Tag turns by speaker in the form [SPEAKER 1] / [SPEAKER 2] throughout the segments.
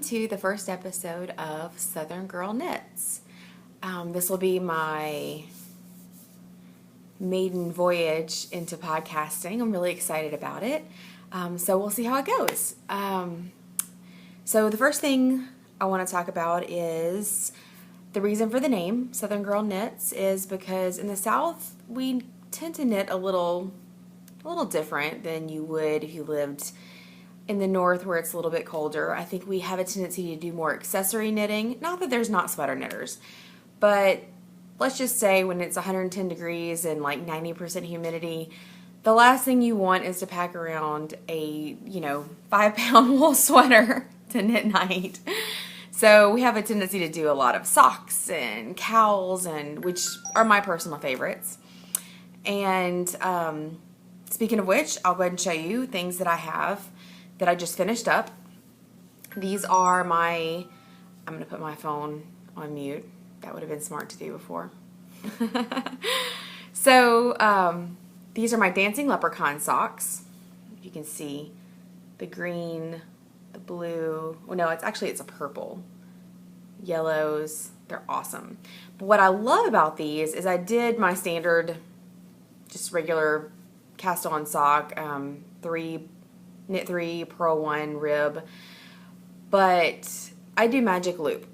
[SPEAKER 1] to the first episode of Southern Girl Knits. This will be my maiden voyage into podcasting. I'm really excited about it. So we'll see how it goes. So the first thing I want to talk about is the reason for the name, Southern Girl Knits, is because in the South we tend to knit a little different than you would if you lived in the North where it's a little bit colder. I think we have a tendency to do more accessory knitting. Not that there's not sweater knitters, but let's just say when it's 110 degrees and like 90% humidity, the last thing you want is to pack around a 5-pound wool sweater to knit night. So we have a tendency to do a lot of socks and cowls, and which are my personal favorites. And speaking of which, I'll go ahead and show you things that I have that I just finished up. These are I'm going to put my phone on mute. That would have been smart to do before. So these are my Dancing Leprechaun socks. You can see the green, the blue. Well, no, it's a purple. Yellows. They're awesome. But what I love about these is I did my standard, just regular cast on sock, knit 3, purl 1, rib, but I do magic loop.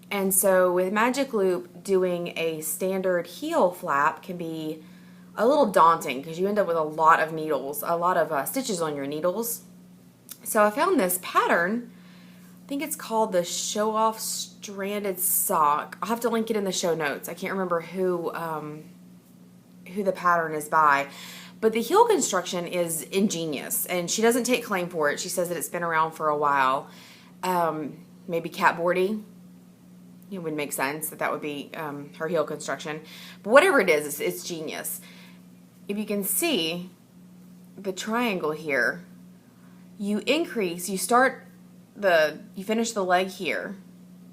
[SPEAKER 1] And so with magic loop, doing a standard heel flap can be a little daunting because you end up with a lot of needles, a lot of stitches on your needles. So I found this pattern. I think it's called the Show Off Stranded Sock. I'll have to link it in the show notes. I can't remember who the pattern is by. But the heel construction is ingenious, and she doesn't take claim for it. She says that it's been around for a while. Maybe Kat Bordy. It would make sense that would be her heel construction. But whatever it is, it's genius. If you can see the triangle here, you finish the leg here,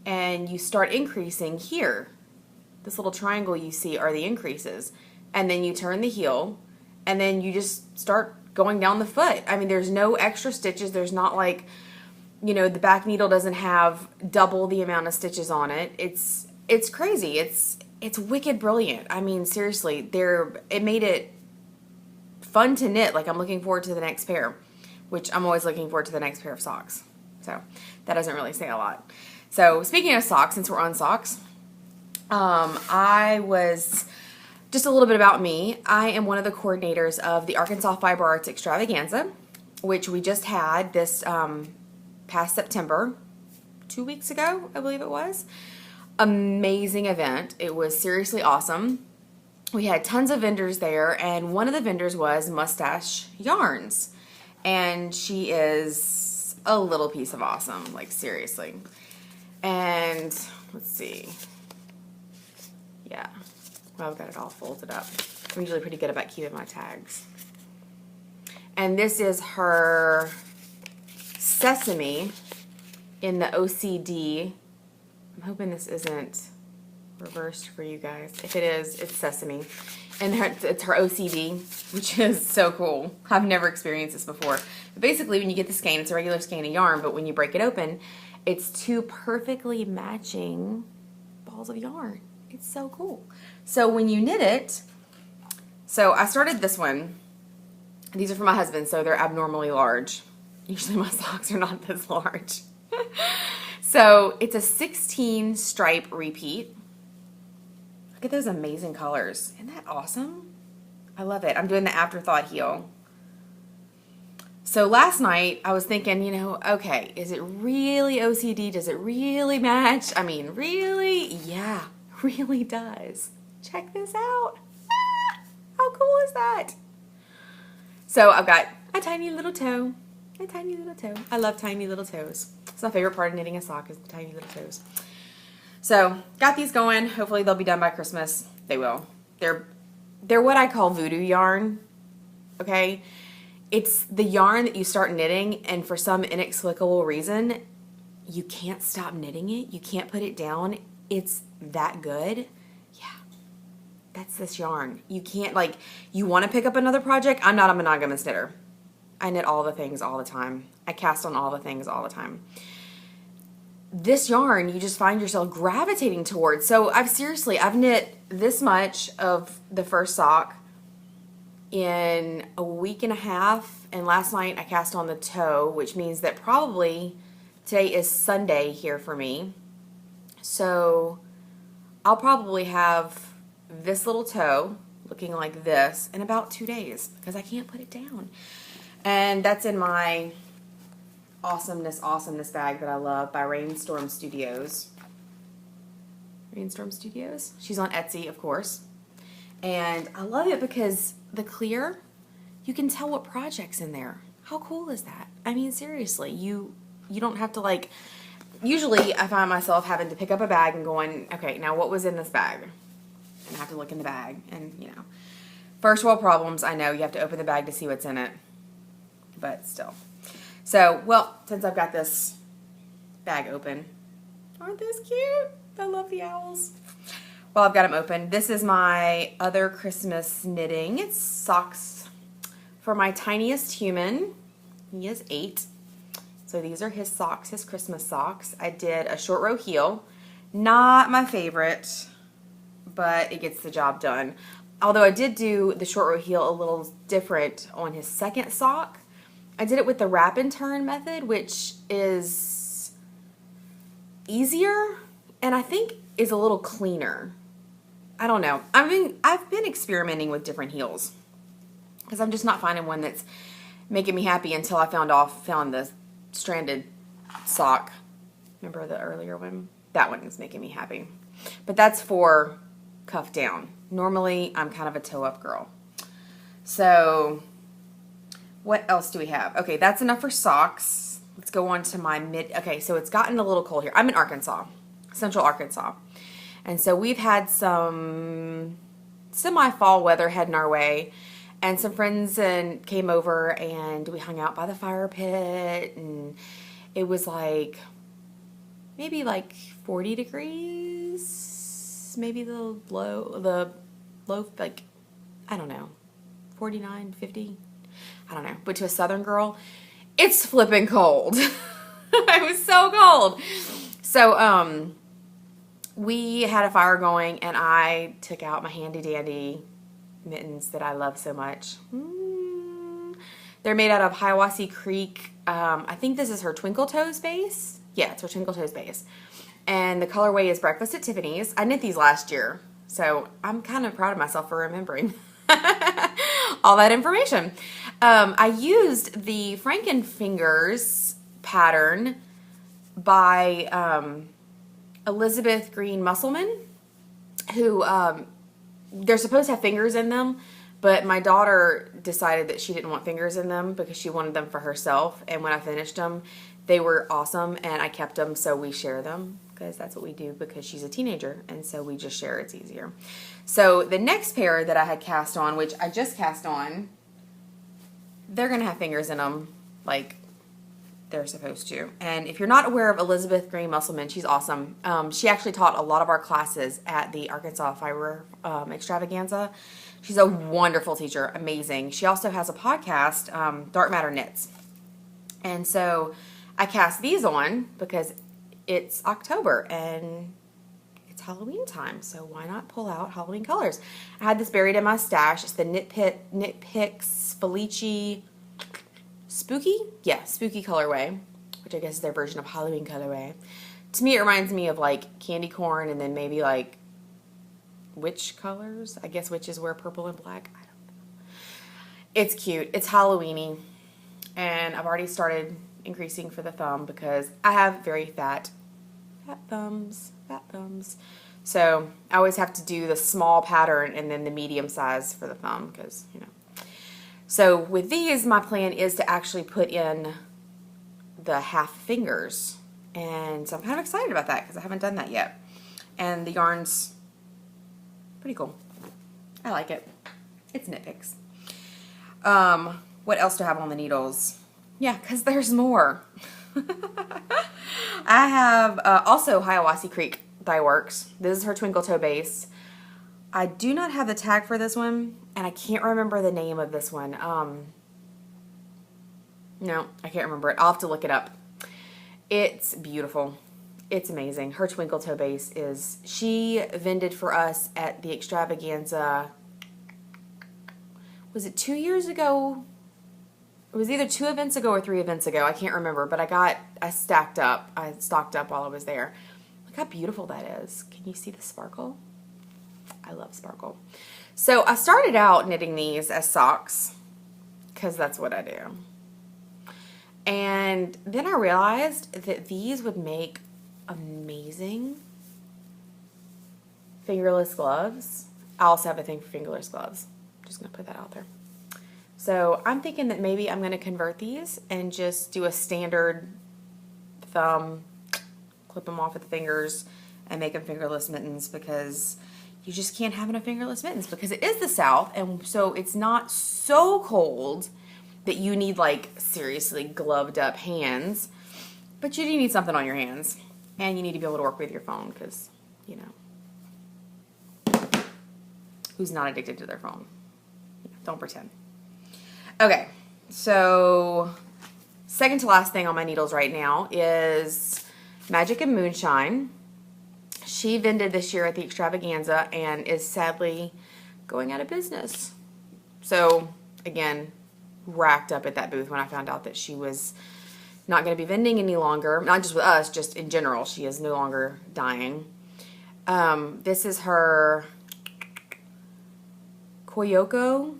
[SPEAKER 1] and you start increasing here. This little triangle you see are the increases. And then you turn the heel, and then you just start going down the foot. I mean, there's no extra stitches. There's not like, the back needle doesn't have double the amount of stitches on it. It's crazy. It's wicked brilliant. I mean, seriously, it made it fun to knit. Like, I'm looking forward to the next pair, which I'm always looking forward to the next pair of socks. So that doesn't really say a lot. So speaking of socks, since we're on socks, just a little bit about me. I am one of the coordinators of the Arkansas Fiber Arts Extravaganza, which we just had this past September, 2 weeks ago, I believe it was. Amazing event. It was seriously awesome. We had tons of vendors there, and one of the vendors was Mustache Yarns. And she is a little piece of awesome, like seriously. And let's see. Yeah. Well, I've got it all folded up. I'm usually pretty good about keeping my tags. And this is her Sesame in the OCD. I'm hoping this isn't reversed for you guys. If it is, it's Sesame. And it's her OCD, which is so cool. I've never experienced this before. But basically, when you get the skein, it's a regular skein of yarn, but when you break it open, it's 2 perfectly matching balls of yarn. It's so cool. So when you knit it, so I started this one. These are for my husband, so they're abnormally large. Usually my socks are not this large. So it's a 16 stripe repeat. Look at those amazing colors. Isn't that awesome? I love it. I'm doing the Afterthought heel. So last night I was thinking, okay, is it really OCD? Does it really match? I mean, really? Yeah. Really does. Check this out. Ah, how cool is that? So I've got a tiny little toe. A tiny little toe. I love tiny little toes. It's my favorite part of knitting a sock is the tiny little toes. So got these going. Hopefully they'll be done by Christmas. They will. They're what I call voodoo yarn. Okay? It's the yarn that you start knitting, and for some inexplicable reason, you can't stop knitting it. You can't put it down. It's that good. Yeah, that's this yarn. You can't, you want to pick up another project. I'm not a monogamous knitter. I knit all the things all the time. I cast on all the things all the time. this yarn you just find yourself gravitating towards. So I've knit this much of the first sock in a week and a half, and last night I cast on the toe, which means that probably today is Sunday here for me. So I'll probably have this little toe looking like this in about 2 days because I can't put it down. And that's in my awesomeness bag that I love by Rainstorm Studios. Rainstorm Studios. She's on Etsy, of course. And I love it because the clear, you can tell what project's in there. How cool is that? I mean, seriously, you don't have to like, usually I find myself having to pick up a bag and going, okay, now what was in this bag? And I have to look in the bag and, you know, first world problems. I know you have to open the bag to see what's in it, but still. So, well, since I've got this bag open, aren't those cute? I love the owls. Well, I've got them open. This is my other Christmas knitting. It's socks for my tiniest human. He is 8. So these are his socks, his Christmas socks. I did a short row heel. Not my favorite, but it gets the job done. Although I did do the short row heel a little different on his second sock. I did it with the wrap and turn method, which is easier and I think is a little cleaner. I don't know. I've been experimenting with different heels because I'm just not finding one that's making me happy until I found the stranded sock. Remember the earlier one? That one is making me happy. But that's for cuff down. Normally, I'm kind of a toe up girl. So, what else do we have? Okay, that's enough for socks. Let's go on to my okay, so it's gotten a little cold here. I'm in Arkansas, Central Arkansas. And so we've had some semi-fall weather heading our way. And some friends came over and we hung out by the fire pit. And it was like, maybe like 40 degrees. Maybe the low, like, I don't know, 49, 50. I don't know. But to a southern girl, it's flipping cold. It was so cold. So, we had a fire going and I took out my handy dandy mittens that I love so much. They're made out of Hiawassee Creek. I think this is her Twinkle Toes base. Yeah, it's her Twinkle Toes base. And the colorway is Breakfast at Tiffany's. I knit these last year, so I'm kind of proud of myself for remembering all that information. I used the Frankenfingers pattern by Elizabeth Green Musselman, who they're supposed to have fingers in them, but my daughter decided that she didn't want fingers in them because she wanted them for herself. And when I finished them, they were awesome, and I kept them, so we share them because that's what we do because she's a teenager, and so we just share. It's easier. So the next pair that I had cast on, which I just cast on, they're going to have fingers in them like they're supposed to. And if you're not aware of Elizabeth Green Musselman, she's awesome. She actually taught a lot of our classes at the Arkansas Fiber Extravaganza. She's a wonderful teacher, amazing. She also has a podcast, Dark Matter Knits. And so I cast these on because it's October and it's Halloween time, so why not pull out Halloween colors? I had this buried in my stash. It's the Knit Picks Felici Spooky? Yeah, Spooky colorway, which I guess is their version of Halloween colorway. To me, it reminds me of like candy corn and then maybe like witch colors. I guess witches wear purple and black. I don't know. It's cute. It's Halloween-y. And I've already started increasing for the thumb because I have very fat thumbs. So I always have to do the small pattern and then the medium size for the thumb because, you know. So with these, my plan is to actually put in the half fingers. And so I'm kind of excited about that because I haven't done that yet. And the yarn's pretty cool. I like it. It's Knit Picks. What else do I have on the needles? Yeah, because there's more. I have also Hiawassee Creek Dye Works. This is her Twinkle Toe base. I do not have the tag for this one, and I can't remember the name of this one. No, I can't remember it. I'll have to look it up. It's beautiful. It's amazing. Her twinkle toe base is, she vended for us at the extravaganza, was it 2 years ago? It was either 2 events ago or 3 events ago. I can't remember, but I stocked up while I was there. Look how beautiful that is. Can you see the sparkle? I love sparkle. So I started out knitting these as socks because that's what I do. And then I realized that these would make amazing fingerless gloves. I also have a thing for fingerless gloves. Just going to put that out there. So I'm thinking that maybe I'm going to convert these and just do a standard thumb, clip them off with the fingers, and make them fingerless mittens, because you just can't have enough fingerless mittens because it is the South, and so it's not so cold that you need like seriously gloved up hands, but you do need something on your hands, and you need to be able to work with your phone because, you know, who's not addicted to their phone? Don't pretend. Okay, so second to last thing on my needles right now is Magic and Moonshine. She vended this year at the extravaganza and is sadly going out of business. So again, racked up at that booth when I found out that she was not going to be vending any longer. Not just with us, just in general. She is no longer dying. This is her Koyoko.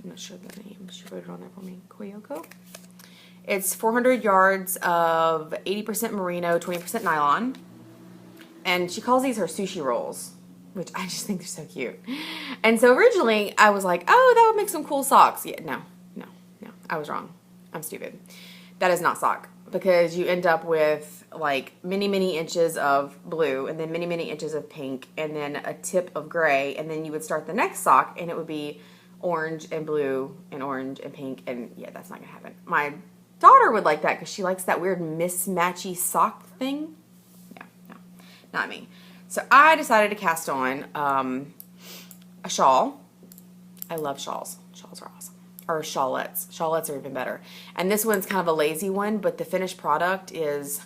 [SPEAKER 1] I'm not sure the name. She wrote it on there for me. Koyoko. It's 400 yards of 80% merino, 20% nylon. And she calls these her sushi rolls, which I just think they're so cute. And so originally I was like, oh, that would make some cool socks. Yeah, no. I was wrong. I'm stupid. That is not sock, because you end up with like many inches of blue and then many inches of pink and then a tip of gray, and then you would start the next sock and it would be orange and blue and orange and pink, and yeah, that's not gonna happen. My daughter would like that because she likes that weird mismatchy sock thing. Yeah, no, not me. So I decided to cast on a shawl. I love shawls. Shawls are awesome. Or shawlettes. Shawlettes are even better. And this one's kind of a lazy one, but the finished product is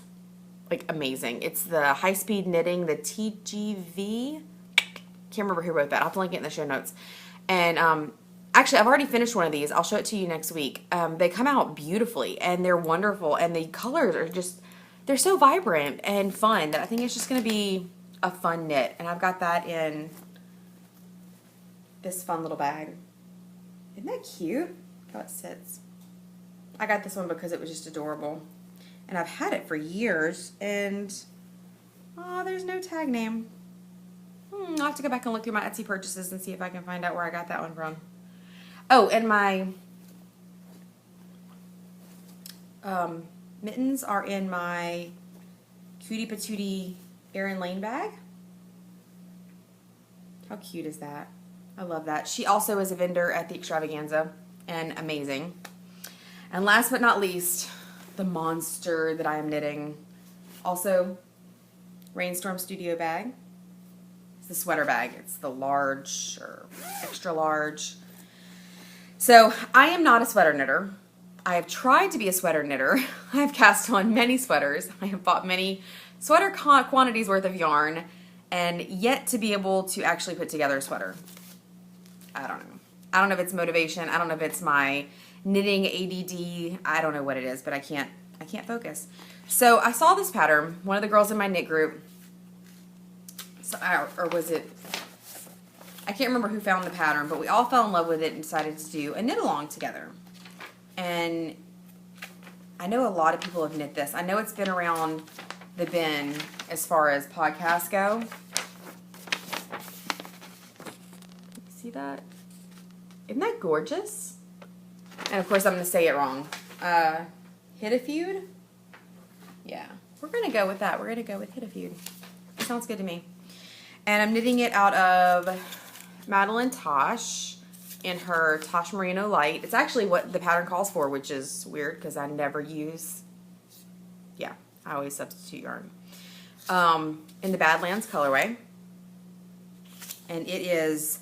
[SPEAKER 1] like amazing. It's the High Speed Knitting, the TGV. Can't remember who wrote that. I'll have to link it in the show notes. And actually, I've already finished one of these. I'll show it to you next week. They come out beautifully, and they're wonderful, and the colors are just, they're so vibrant and fun that I think it's just going to be a fun knit. And I've got that in this fun little bag. Isn't that cute? How it sits. I got this one because it was just adorable. And I've had it for years, and oh, there's no tag name. I'll have to go back and look through my Etsy purchases and see if I can find out where I got that one from. Oh, and my mittens are in my Cutie Patootie Erin Lane bag. How cute is that? I love that. She also is a vendor at the extravaganza, and amazing. And last but not least, the monster that I am knitting. Also, Rainstorm Studio bag. It's the sweater bag. It's the large or extra large. So I am not a sweater knitter. I have tried to be a sweater knitter. I have cast on many sweaters. I have bought many sweater quantities worth of yarn, and yet to be able to actually put together a sweater. I don't know. I don't know if it's motivation. I don't know if it's my knitting ADD. I don't know what it is, but I can't focus. So I saw this pattern. One of the girls in my knit group, or was it, I can't remember who found the pattern, but we all fell in love with it and decided to do a knit along together. And I know a lot of people have knit this. I know it's been around the bin as far as podcasts go. See that? Isn't that gorgeous? And of course I'm going to say it wrong. Hitafeud? Yeah. We're going to go with that. We're going to go with Hitafeud. Sounds good to me. And I'm knitting it out of Madeline Tosh in her Tosh Merino Light. It's actually what the pattern calls for, which is weird because I never use, yeah, I always substitute yarn. In the Badlands colorway. And it is,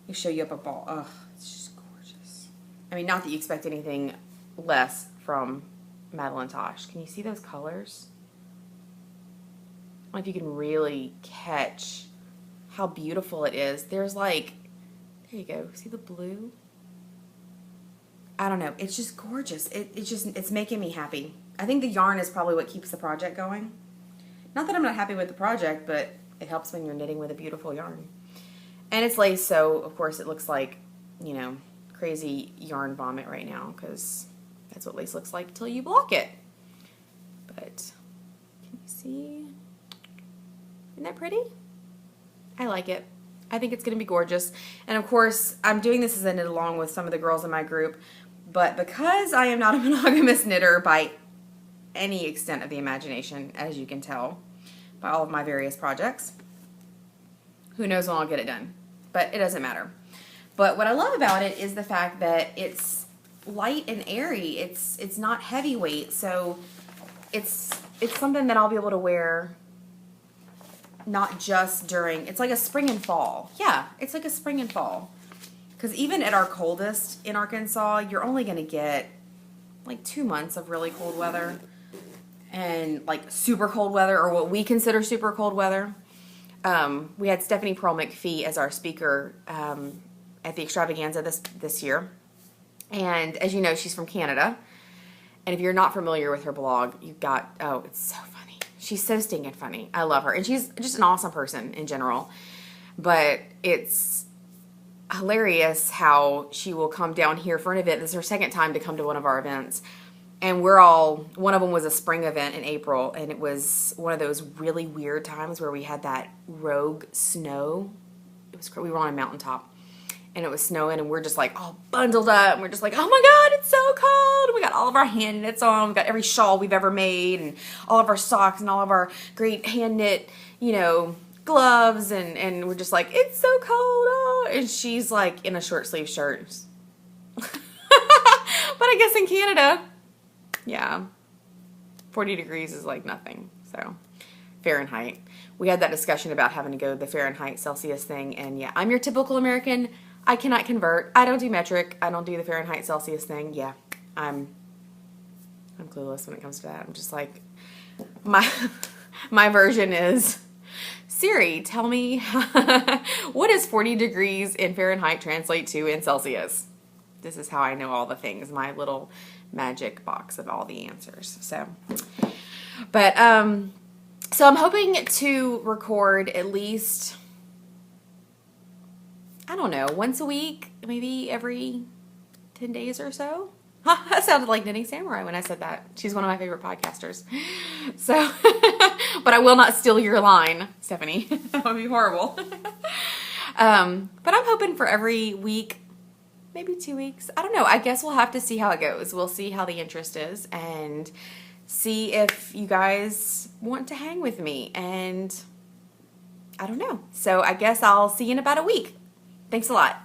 [SPEAKER 1] let me show you up a ball. Oh, it's just gorgeous. I mean, not that you expect anything less from Madeline Tosh. Can you see those colors? don't know if you can really catch how beautiful it is. There's like, there you go. See the blue? I don't know. It's just gorgeous. It's making me happy. I think the yarn is probably what keeps the project going. Not that I'm not happy with the project, but it helps when you're knitting with a beautiful yarn. And it's lace, so of course it looks like, you know, crazy yarn vomit right now, because that's what lace looks like until you block it. But can you see? Isn't that pretty? I like it. I think it's going to be gorgeous. And of course, I'm doing this as a knit along with some of the girls in my group, but because I am not a monogamous knitter by any extent of the imagination, as you can tell by all of my various projects, who knows when I'll get it done, but it doesn't matter. But what I love about it is the fact that it's light and airy. It's not heavyweight, so it's something that I'll be able to wear not just during, it's like a spring and fall. Yeah, it's like a spring and fall. Because even at our coldest in Arkansas, you're only going to get like 2 months of really cold weather and like super cold weather, or what we consider super cold weather. We had Stephanie Pearl McPhee as our speaker at the extravaganza this year. And as you know, she's from Canada. And if you're not familiar with her blog, you've got, oh, it's so funny. She's so stinking funny. I love her. And she's just an awesome person in general. But it's hilarious how she will come down here for an event. This is her second time to come to one of our events. And one of them was a spring event in April. And it was one of those really weird times where we had that rogue snow. We were on a mountaintop. And it was snowing, and we're just like all bundled up, and we're just like, oh my God, it's so cold. We got all of our hand knits on. We got every shawl we've ever made, and all of our socks, and all of our great hand knit, you know, gloves, and we're just like, it's so cold. Oh. And she's like in a short sleeve shirt. But I guess in Canada, yeah, 40 degrees is like nothing. So Fahrenheit. We had that discussion about having to go the Fahrenheit Celsius thing, and yeah, I'm your typical American. I cannot convert. I don't do metric. I don't do the Fahrenheit Celsius thing. Yeah, I'm clueless when it comes to that. I'm just like, my version is, Siri, tell me what does 40 degrees in Fahrenheit translate to in Celsius? This is how I know all the things. My little magic box of all the answers. So, but so I'm hoping to record at least, I don't know, once a week, maybe every 10 days or so. That sounded like Knitting Samurai when I said that. She's one of my favorite podcasters. So, but I will not steal your line, Stephanie. That would be horrible. But I'm hoping for every week, maybe 2 weeks. I don't know. I guess we'll have to see how it goes. We'll see how the interest is and see if you guys want to hang with me. And I don't know. So I guess I'll see you in about a week. Thanks a lot.